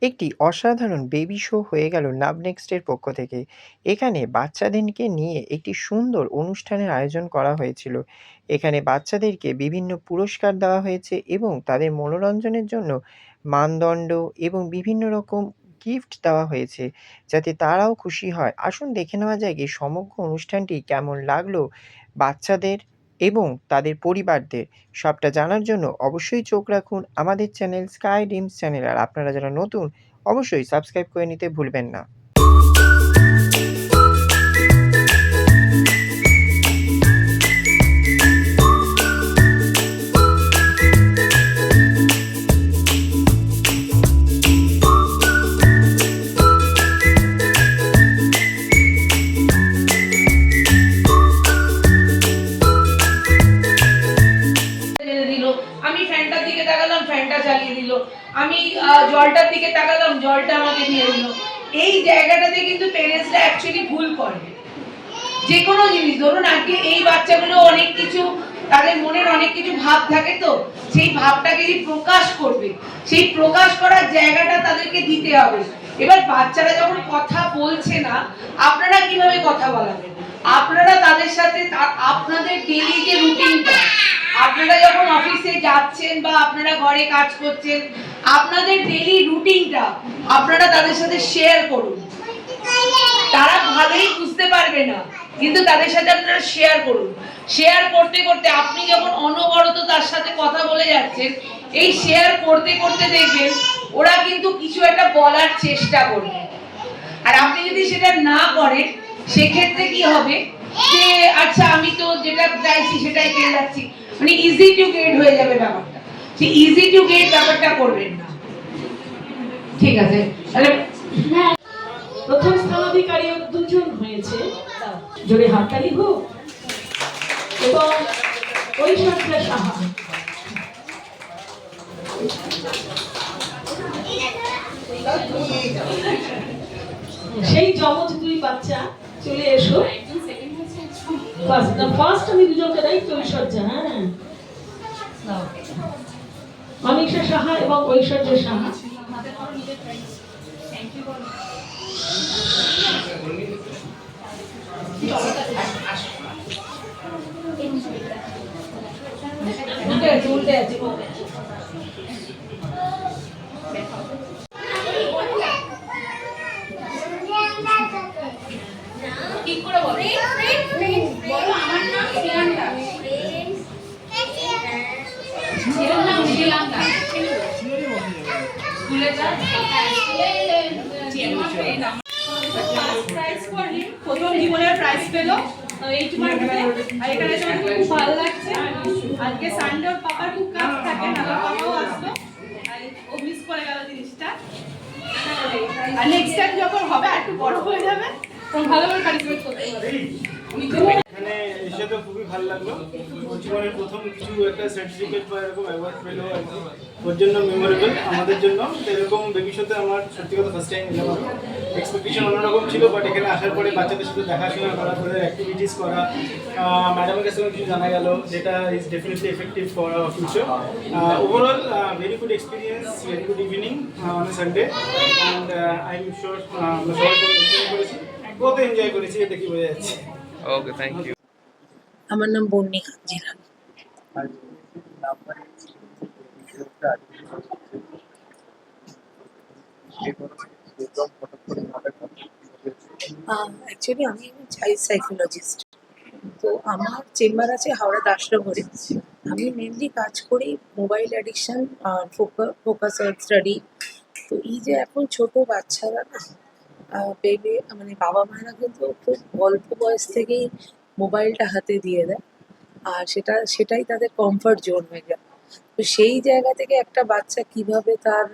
একটি অসাধারণ baby show হয়ে গেল নাভ নেক্সটের পক্ষ থেকে। এখানে বাচ্চাদেরকে নিয়ে একটি সুন্দর অনুষ্ঠানের আয়োজন করা হয়েছিল। এখানে বাচ্চাদেরকে বিভিন্ন পুরস্কার দেওয়া হয়েছে এবং তাদের মনোরঞ্জনের জন্য মানদণ্ড এবং বিভিন্ন রকম গিফট দেওয়া হয়েছে, যাতে তারাও খুশি হয়। আসুন দেখে নেওয়া যাক এই সমগ্র অনুষ্ঠানটি কেমন লাগলো বাচ্চাদের এবং তাদের পরিবারদের। সবটা জানার জন্য অবশ্যই চোখ রাখুন আমাদের চ্যানেল স্কাই ড্রিমস চ্যানেল। আর আপনারা যারা নতুন অবশ্যই সাবস্ক্রাইব করে নিতে ভুলবেন না। আমি ফ্যানটার দিকে তাকালাম, ফ্যানটা চালিয়ে দিল। আমি জলটার দিকে তাকালাম, জলটা আমাকে দিয়ে দিল। এই জায়গাটাতে কিন্তু প্যারেন্টসরা অ্যাকচুয়ালি ভুল করে। যে কোনো জিনিস ধরুন, আজকে এই বাচ্চাগুলো অনেক কিছু, তাদের মনের অনেক কিছু ভাব থাকে, তো সেই ভাবটাকে যে প্রকাশ করবে, সেই প্রকাশ করার জায়গাটা তাদেরকে দিতে হবে। এবার বাচ্চারা যখন কথা বলছে না, আপনারা কিভাবে কথা বলাবেন? আপনারা তাদের সাথে আপনাদের ডেইলি যে রুটিনটা, আপনারা যখন অফিসে যাচ্ছেন বা আপনারা ঘরে কাজ করছেন, আপনাদের ডেইলি রুটিনটা আপনারা তাদের সাথে শেয়ার করুন। তারা ভালোই বুঝতে পারবে না, কিন্তু তাদের সাথে আপনারা শেয়ার করুন। শেয়ার করতে করতে আপনি যখন অনবরত তার সাথে কথা বলে যাচ্ছেন, এই শেয়ার করতে করতে দেখবেন ওরা কিন্তু কিছু একটা বলার চেষ্টা করবে। আর আপনি যদি সেটা না করেন, সেক্ষেত্রে কি হবে যে আচ্ছা আমি তো যেটা চাইছি সেটাই পেয়ে যাচ্ছি, মানে ইজি টু গেট হয়ে যাবে ব্যাপারটা। সেই ইজি টু গেট ব্যাপারটা করবেন না। ঠিক আছে, তাহলে প্রথম স্থানাধিকারী দুজন হয়েছে, জোরে হাততালি হোক। এবং ঐশ্বর্য সাহা, সেই জমজ দুই বাচ্চা চলে এসো। ফার্স্ট আমি দুজনকে দেই, ঐশ্বর্য। হ্যাঁ, অনিশা সাহা এবং ঐশ্বর্য সাহা। উল্টে আছে ঠিক করে বলো। আমার নাম শ্রীলঙ্কা। শ্রীলঙ্কা স্কুলে যা প্রাইজ ফর হিম, প্রথম জীবনের প্রাইজ পেলো 8 মার্কসে। আর এখানে সবাই খুব ভালো লাগছে। আজকে সানডে ওর পাপার খুব কাজ থাকে, না পাপাও আসলো, আর ও মিস করে গেল জিনিসটা। আর নেক্সট টাইম যখন হবে আর একটু বড় হয়ে যাবে, তখন ভালো করে পার্টিসিপেট করতে পারবে। এখানে এসে তো খুবই ভালো লাগলো। জীবনের প্রথম কিছু একটা সার্টিফিকেট বা এরকম অ্যাওয়ার্ড পেলো আর কি, ওর জন্য মেমোরেবল আমাদের জন্য। এরকম বেবি শোতে আমার সত্যি কথা ফার্স্ট টাইম এলাম। এক্সপেকটেশন অন্যরকম ছিল, বাট এখানে আসার পরে বাচ্চাদের সাথে দেখাশোনা করা, তাদের অ্যাক্টিভিটিস করা, ম্যাডামের কাছে কিছু জানা গেল, যেটা is definitely effective for our future. Overall very good experience, very good evening on a Sunday. And I am sure আমরা সবাই এনজয় করেছি, কত এনজয় করেছি এটা কি বোঝা যাচ্ছে। ওকে, থ্যাংক ইউ। আমার নাম বর্ণিকা জিলাল। অ্যাকচুয়ালি আমি একজন চাইল্ড সাইকোলজিস্ট। তো আমার চেম্বার আছে হাওড়া দাসনগরে। আমি মেনলি কাজ করি মোবাইল অ্যাডিকশন আর ফোকাস অন স্টাডি। তো এই যে এখন ছোট বাচ্চারা না, বেবি মানে বাবা মায়েরা কিন্তু খুব অল্প বয়স থেকেই মোবাইলটা হাতে দিয়ে দেয়, আর সেটাই তাদের কমফর্ট জোন হয়ে যায়। তো সেই জায়গা থেকে একটা বাচ্চা কিভাবে তার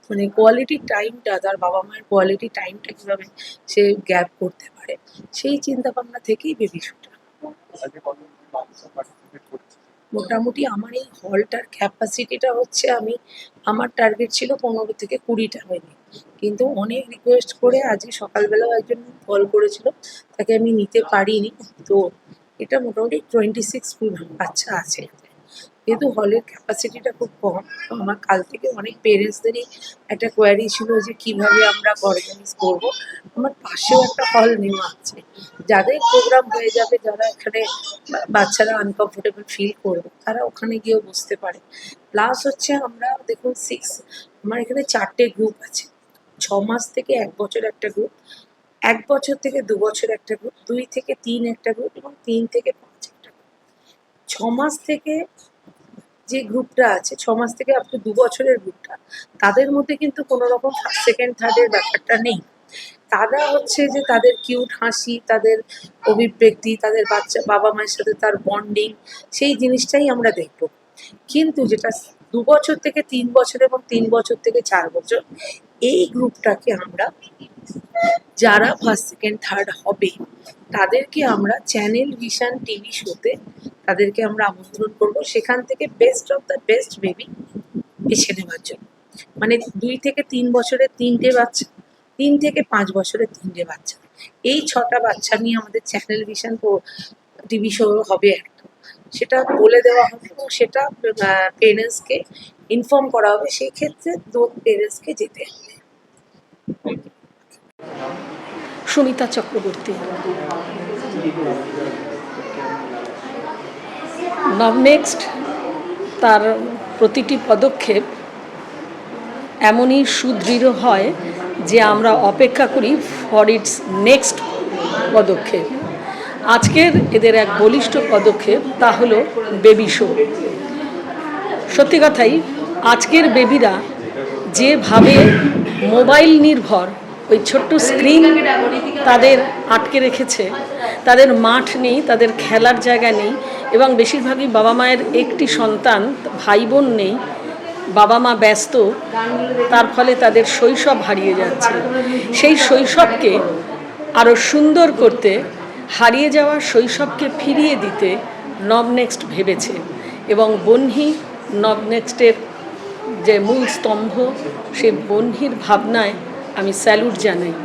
মানে কোয়ালিটি টাইমটা, তার বাবা মায়ের কোয়ালিটি টাইমটা কিভাবে সে গ্যাপ করতে পারে, সেই চিন্তা ভাবনা থেকেই বেবি শুটা। মোটামুটি আমার এই হলটার ক্যাপাসিটিটা হচ্ছে, আমার টার্গেট ছিল 15 থেকে 20টা হয়নি, কিন্তু অনেক রিকোয়েস্ট করে আজকে সকালবেলাও একজন কল করেছিল, তাকে আমি নিতে পারিনি। তো এটা মোটামুটি 26 বাচ্চা আছে। যেহেতু হলের ক্যাপাসিটিটা খুব কম, তো আমার কাল থেকে অনেক পেরেন্টসদেরই একটা কোয়ারি ছিল যে কিভাবে আমরা অর্গানাইজ করব। আমার পাশেও একটা হল নেওয়া আছে, যাদের প্রোগ্রাম হয়ে যাবে, যারা এখানে বাচ্চারা আনকমফোর্টেবল ফিল করবে তারা ওখানে গিয়েও বসতে পারে। প্লাস হচ্ছে আমরা দেখুন আমার এখানে 4টে গ্রুপ আছে। 6 মাস থেকে 1 বছর একটা গ্রুপ, 1 বছর থেকে 2 বছর একটা গ্রুপ, 2 থেকে 3 একটা গ্রুপ এবং 3 থেকে 5 একটা গ্রুপ। 6 মাস থেকে যে গ্রুপটা আছে, 6 মাস থেকে আপ টু 2 বছরের গ্রুপটা, তাদের মধ্যে কিন্তু কোনো রকম ফার্স্ট সেকেন্ড থার্ডের ব্যাপারটা নেই। তারা হচ্ছে যে তাদের কিউট হাসি, তাদের অভিব্যক্তি, তাদের বাচ্চা বাবা মায়ের সাথে তার বন্ডিং, সেই জিনিসটাই আমরা দেখব। কিন্তু যেটা 2 বছর থেকে 3 বছর এবং 3 বছর থেকে 4 বছর, এই গ্রুপটাকে আমরা, যারা ফার্স্ট সেকেন্ড থার্ড হবে তাদেরকে আমরা চ্যানেল ভিশন টিভি শোতে তাদেরকে আমরা আমন্ত্রণ করব, সেখান থেকে best of the best baby বেছে নেওয়ার জন্য। মানে 2 থেকে 3 বছরের 3টে বাচ্চা, 3 থেকে 5 বছরের 3টে বাচ্চা, এই 6টা বাচ্চা নিয়ে আমাদের চ্যানেল ভিশন টিভি শো হবে একটা। সেটা বলে দেওয়া হবে এবং সেটা পেরেন্টসকে ইনফর্ম করা হবে। সেই ক্ষেত্রে পেরেন্টসকে যেতে হবে। সুমিতা চক্রবর্তী। নবনেক্সট তার প্রতিটি পদক্ষেপ এমনই সুদৃঢ় হয় যে আমরা অপেক্ষা করি ফর ইটস নেক্সট পদক্ষেপ। আজকের এদের এক বলিষ্ঠ পদক্ষেপ, তা হলো বেবি শো। সত্যি কথাই, আজকের বেবিরা যেভাবে মোবাইল নির্ভর, ওই ছোট্ট স্ক্রিন তাদের আটকে রেখেছে, তাদের মাঠ নেই, তাদের খেলার জায়গা নেই, এবং বেশিরভাগই বাবা মায়ের একটি সন্তান, ভাই বোন নেই, বাবা মা ব্যস্ত, তার ফলে তাদের শৈশব হারিয়ে যাচ্ছে। সেই শৈশবকে আরও সুন্দর করতে, হারিয়ে যাওয়া শৈশবকে ফিরিয়ে দিতে নবনেক্সট ভেবেছে। এবং বহ্নি নবনেক্সটের যে মূল স্তম্ভ, সেই বহ্নির ভাবনায় আমি স্যালুট জানাই।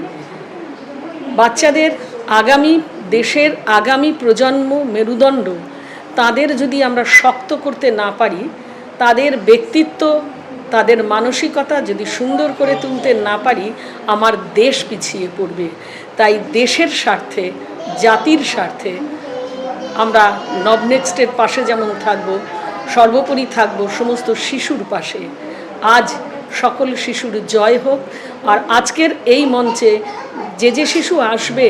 বাচ্চাদের আগামী, দেশের আগামী প্রজন্ম মেরুদণ্ড, তাদের যদি আমরা শক্ত করতে না পারি, তাদের ব্যক্তিত্ব, তাদের মানসিকতা যদি সুন্দর করে তুলতে না পারি, আমার দেশ পিছিয়ে পড়বে। তাই দেশের স্বার্থে, জাতির স্বার্থে আমরা নবনেক্সটের পাশে যেমন থাকব, সর্বোপরি থাকব সমস্ত শিশুর পাশে। আজ সকল শিশুর জয় হোক। আর আজকের এই মঞ্চে যে শিশু আসবে,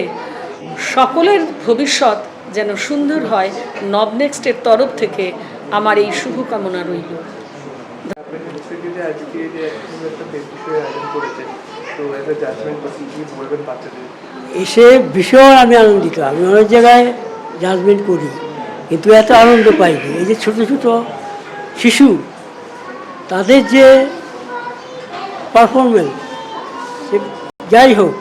সকলের ভবিষ্যৎ যেন সুন্দর হয়, নবনেক্সটের তরফ থেকে আমার এই শুভকামনা রইল। এসে ভীষণ আমি আনন্দিত। আমি অনেক জায়গায় জাজমেন্ট করি, কিন্তু এত আনন্দ পাইনি। এই যে ছোট ছোট শিশু, তাদের যে পারফরমেন্স, যাই হোক,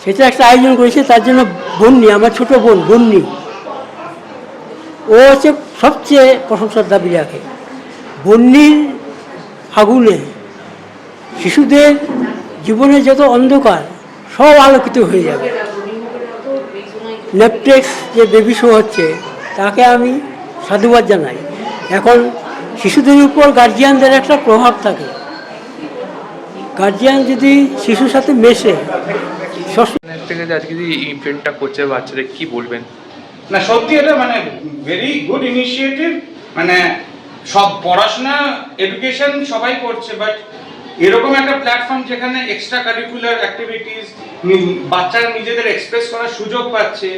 সেটা একটা আয়োজন করেছে। তার জন্য বন্নি, আমার ছোট বোন বন্নি, ও হচ্ছে সবচেয়ে প্রশংসার দাবি রাখে। বন্নির আগুনে শিশুদের জীবনে যত অন্ধকার সব আলোকিত হয়ে যাবে। নেপটেক্স যে বেবি শো হচ্ছে, তাকে আমি সাধুবাদ জানাই। এখন শিশুদের উপর গার্জিয়ানদের একটা প্রভাব থাকে। গার্জিয়ান যদি শিশুর সাথে মেশে, থেকে যে আজকে যে ইভেন্টটা করছে বাচ্চাদের, কি বলবেন? না সত্যি এটা মানে ভেরি গুড ইনিশিয়েটিভ। মানে সব পড়াশোনা, এডুকেশন সবাই করছে, বাট এরকম একটা প্ল্যাটফর্ম যেখানে এক্সট্রা কারিকুলার অ্যাক্টিভিটিস, বাচ্চারা নিজেদের এক্সপ্রেস করার সুযোগ পাচ্ছে,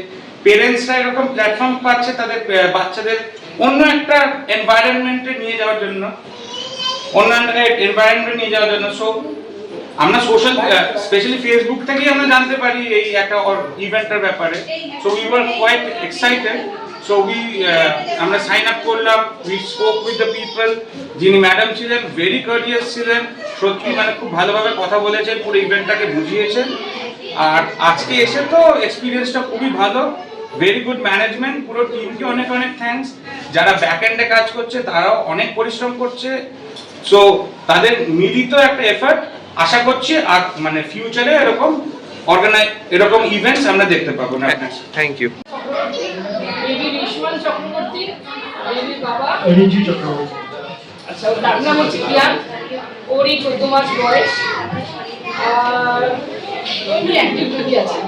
পেরেন্টসরা এরকম প্ল্যাটফর্ম পাচ্ছে তাদের বাচ্চাদের অন্য একটা এনভায়রনমেন্টে নিয়ে যাওয়ার জন্য, সো আমরা সোশ্যাল, স্পেশালি ফেসবুক থেকেই আমরা জানতে পারি এই একটা ইভেন্টের ব্যাপারে। So we were quite excited. So আমরা সাইন আপ করলাম, we spoke with the people. যিনি ম্যাডাম ছিলেন, ভেরি কার্ডিয়াস ছিলেন, সত্যি মানে খুব ভালোভাবে কথা বলেছেন, পুরো ইভেন্টটাকে বুঝিয়েছেন। আর আজকে এসে তো এক্সপিরিয়েন্সটা খুবই ভালো, ভেরি গুড ম্যানেজমেন্ট। পুরো টিমকে অনেক অনেক থ্যাঙ্কস। যারা ব্যাক এন্ডে কাজ করছে তারাও অনেক পরিশ্রম করছে। সো তাদের মিলিত একটা এফর্ট, আশা করছি আর মানে ফিউচারে এরকম ইভেন্টস আমরা দেখতে পাবো না। Thank you. Baby Rishman Chakraborty, বেবির বাবা রিজু চক্রবর্তী। আচ্ছা, ওর ডাক নাম হচ্ছে প্রিয়ান, ওরই 14 মাস বয়স, আর এমনি অ্যাক্টিভ বেবি আছে।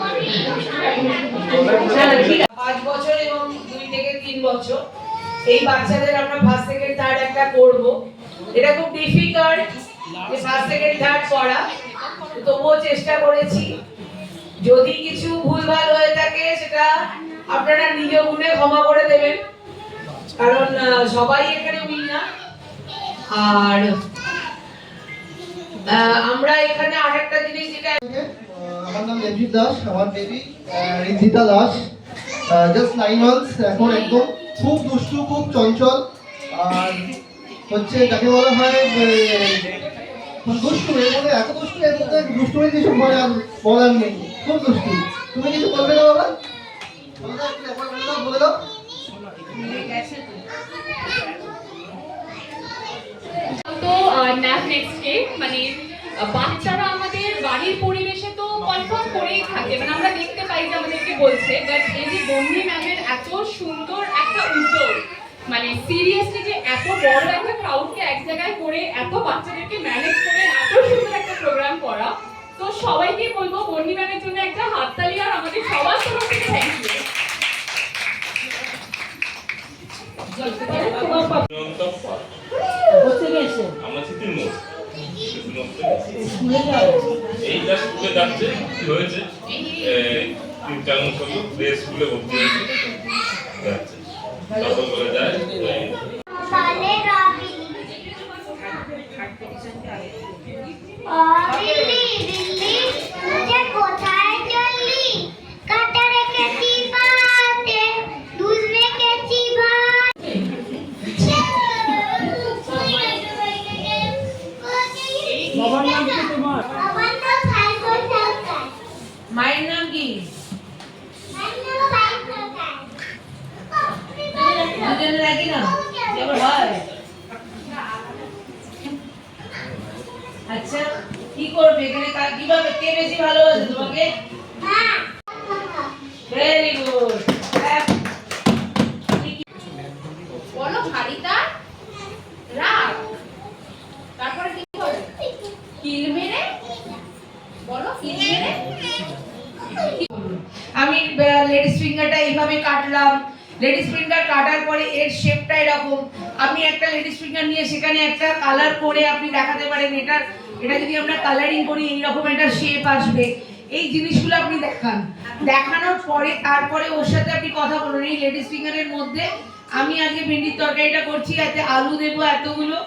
হ্যাঁ, ঠিক আছে। 5 বছর এবং 2 থেকে 3 বছর এই বাচ্চাদের আমরা ফার্স্ট সেকেন্ড থার্ড একটা করব। এটা খুব ডিফিকাল্ট যে ফার্স্ট সেকেন্ড থার্ড করা, তবুও চেষ্টা করেছি। যদি কিছু ভুলভাল হয়ে থাকে সেটা আপনারা নিজে গুণে ক্ষমা করে দেবেন, কারণ সবাই এখানে উইনার। আর আমরা এখানে আরেকটা জিনিস যেটা, আমার নাম দেবজিৎ দাস, আমার বেবি রিদ্ধিতা দাস, জাস্ট 9 মান্থস এখন। একদম খুব দুষ্টু, খুব চঞ্চল, আর হচ্ছে যাকে বলা হয় দুষ্টু। এর মধ্যে এত দুষ্টু, এর মধ্যে দুষ্টুমি কিছু বলার নেই, খুব দুষ্টু। তুমি কিছু বলবে না বাবা? বলে দাও। তো ন্যাপ নেক্সটকে মানে বাচ্চারা আমাদের বাড়ির পরিবেশে তো কনফার্ম করেই থাকে, মানে আমরা দেখতে পাই যে আমাদেরকে বলছে, বাট এই যে বন্ধি ম্যামের এত সুন্দর একটা উদ্যোগ, মানে সিরিয়াসলি যে এত বড় একটা ক্রাউডকে এক জায়গায় করে এত বাচ্চাদেরকে ম্যানেজ করে এত সুন্দর একটা প্রোগ্রাম করা, তো সবাইকে বলবো বন্ধি ম্যামের জন্য একটা হাততালি, আর আমাদের সবার তরফ থেকে থ্যাংক ইউ। আমরা স্মৃতির মোড় এইটা স্কুলে যাচ্ছে, কি হয়েছে 3-4 মাস হলো স্কুলে ভর্তি হয়েছে, যাচ্ছে তারপর করে যায়। মায়ের নাম কি? দুজনের একই নাম? এবার হয়। আচ্ছা, কি করবে এখানে? কিভাবে, কে বেশি ভালোবাসে তোমাকে? Very good. বলো হারিতা রাগ, তারপরে কি হবে? কিল মেরে বলো, কিল মেরে। আমি লেডিস ফিঙ্গারটা এইভাবে কাটলাম, লেডিস ফিঙ্গার কাটার পরে এর শেপটা এরকম। আপনি একটা লেডিস ফিঙ্গার নিয়ে সেখানে একটা কালার করে আপনি দেখাতে পারেন, এটা যদি আমরা কালারিং করি এইরকম একটা শেপ আসবে। এই জিনিসগুলো আপনি দেখান, দেখানোর পরে তারপরে ওর সাথে আপনি কথা বলুন। এই লেডিস ফিঙ্গারের মধ্যে আমি আজকে ভেন্ডির তরকারিটা করছি, এতে আলু দেবো এতগুলো,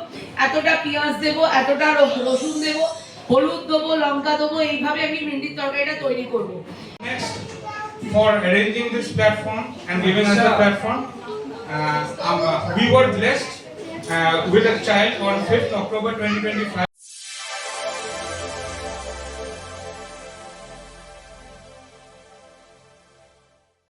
এতটা পেঁয়াজ দেবো, এতটা রসুন দেবো, হলুদ দেবো, লঙ্কা দেবো, এইভাবে আমি ভেন্ডির তরকারিটা তৈরি করবো। Next, for arranging this platform and giving us the platform, we were blessed with a child on 5th October 2025.